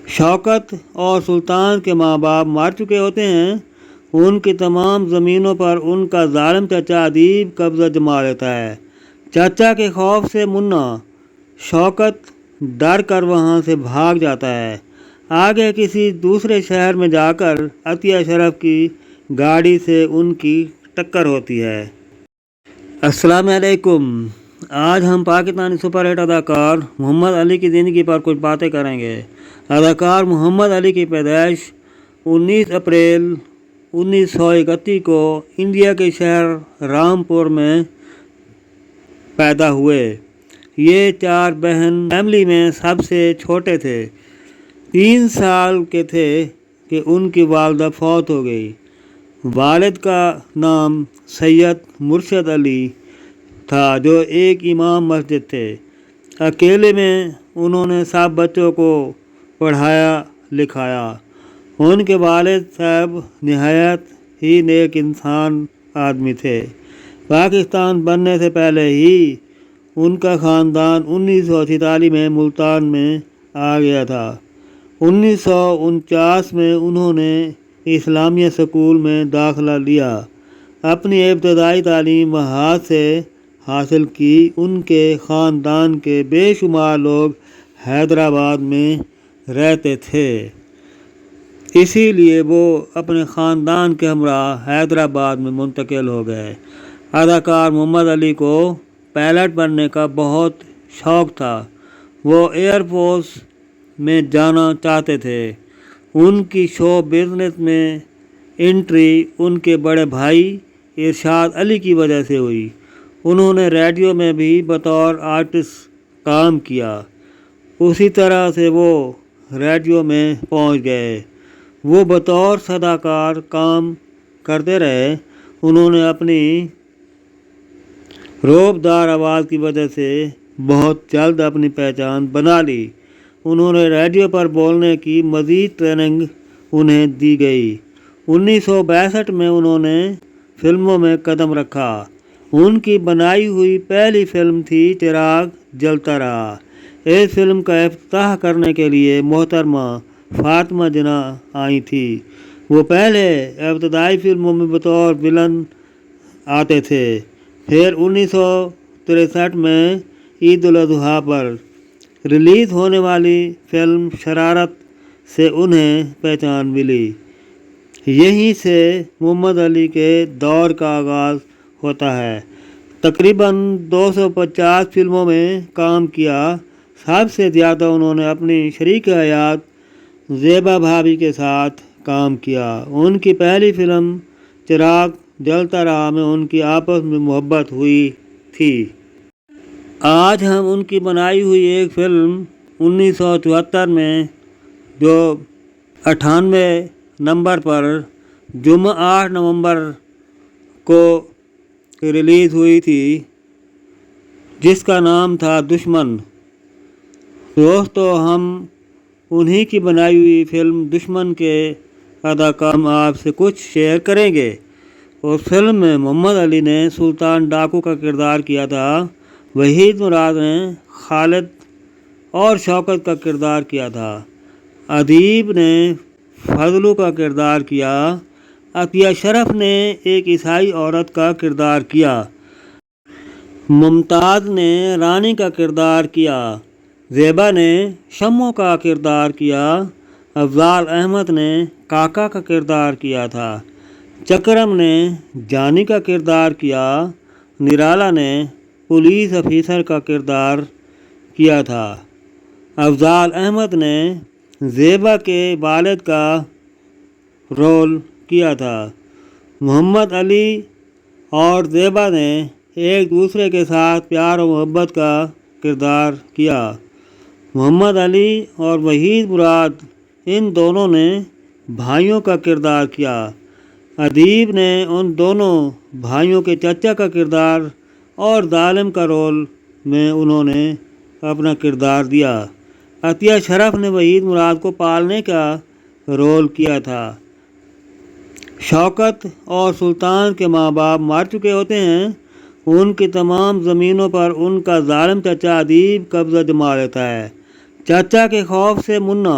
شوکت اور سلطان کے ماں باپ مر چکے ہوتے ہیں۔ ان کی تمام زمینوں پر ان کا ظالم چچا ادیب قبضہ جما لیتا ہے۔ چچا کے خوف سے منا شوکت ڈر کر وہاں سے بھاگ جاتا ہے۔ آگے کسی دوسرے شہر میں جا کر عطیہ شرف کی گاڑی سے ان کی ٹکر ہوتی ہے۔ السلام علیکم۔ آج ہم پاکستانی سپر ہٹ اداکار محمد علی کی زندگی پر کچھ باتیں کریں گے۔ اداکار محمد علی کی پیدائش 19 اپریل 1931 کو انڈیا کے شہر رامپور میں پیدا ہوئے۔ یہ 4 بہن فیملی میں سب سے چھوٹے تھے۔ 3 سال کے تھے کہ ان کی والدہ فوت ہو گئی۔ والد کا نام سید مرشد علی تھا جو ایک امام مسجد تھے۔ اکیلے میں انہوں نے سب بچوں کو پڑھایا لکھایا۔ ان کے والد صاحب نہایت ہی نیک انسان آدمی تھے۔ پاکستان بننے سے پہلے ہی ان کا خاندان 1946 میں ملتان میں آ گیا تھا۔ 1949 میں انہوں نے اسلامیہ اسکول میں داخلہ لیا۔ اپنی ابتدائی تعلیم وہاں سے حاصل کی۔ ان کے خاندان کے بے شمار لوگ حیدرآباد میں رہتے تھے، اسی لیے وہ اپنے خاندان کے ہمراہ حیدرآباد میں منتقل ہو گئے۔ اداکار محمد علی کو پائلٹ بننے کا بہت شوق تھا۔ وہ ایئر فورس میں جانا چاہتے تھے۔ ان کی شو بزنس میں انٹری ان کے بڑے بھائی ارشاد علی کی وجہ سے ہوئی۔ انہوں نے ریڈیو میں بھی بطور آرٹسٹ کام کیا۔ اسی طرح سے وہ ریڈیو میں پہنچ گئے۔ وہ بطور صداکار کام کرتے رہے۔ انہوں نے اپنی رعبدار آواز کی وجہ سے بہت جلد اپنی پہچان بنا لی۔ انہوں نے ریڈیو پر بولنے کی مزید ٹریننگ انہیں دی گئی۔ 1962 میں انہوں نے فلموں میں قدم رکھا۔ ان کی بنائی ہوئی پہلی فلم تھی چراغ جلتا رہا۔ اس فلم کا افتتاح کرنے کے لیے محترمہ فاطمہ جناح آئی تھیں۔ وہ پہلے ابتدائی فلموں میں بطور ویلن آتے تھے۔ پھر 1963 میں عید الاضحیٰ پر ریلیز ہونے والی فلم شرارت سے انہیں پہچان ملی۔ یہیں سے محمد علی کے دور کا آغاز ہوتا ہے۔ تقریباً 250 فلموں میں کام کیا۔ سب سے زیادہ انہوں نے اپنی شریک حیات زیبا بھابھی کے ساتھ کام کیا۔ ان کی پہلی فلم چراغ جلتا رہا میں ان کی آپس میں محبت ہوئی تھی۔ آج ہم ان کی بنائی ہوئی ایک فلم 1974 میں جو 98 نمبر پر جمعہ 8 نومبر کو ریلیز ہوئی تھی جس کا نام تھا دشمن۔ دوستو، ہم انہی کی بنائی ہوئی فلم دشمن کے اداکار آپ سے کچھ شیئر کریں گے۔ اس فلم میں محمد علی نے سلطان ڈاکو کا کردار کیا تھا۔ وحید مراد نے خالد اور شوکت کا کردار کیا تھا۔ ادیب نے فضلو کا کردار کیا۔ عطیہ شرف نے ایک عیسائی عورت کا کردار کیا۔ ممتاز نے رانی کا کردار کیا۔ زیبا نے شمو کا کردار کیا۔ افضال احمد نے کاکا کا کردار کیا تھا۔ چکرم نے جانی کا کردار کیا۔ نرالا نے پولیس افیسر کا کردار کیا تھا۔ افضال احمد نے زیبا کے والد کا رول کیا تھا۔ محمد علی اور زیبا نے ایک دوسرے کے ساتھ پیار و محبت کا کردار کیا۔ محمد علی اور وحید مراد ان دونوں نے بھائیوں کا کردار کیا۔ ادیب نے ان دونوں بھائیوں کے چچا کا کردار اور ظالم کا رول میں انہوں نے اپنا کردار دیا۔ عطیہ شرف نے وحید مراد کو پالنے کا رول کیا تھا۔ شوکت اور سلطان کے ماں باپ مر چکے ہوتے ہیں۔ ان کی تمام زمینوں پر ان کا ظالم چچا ادیب قبضہ جما لیتا ہے۔ چچا کے خوف سے منا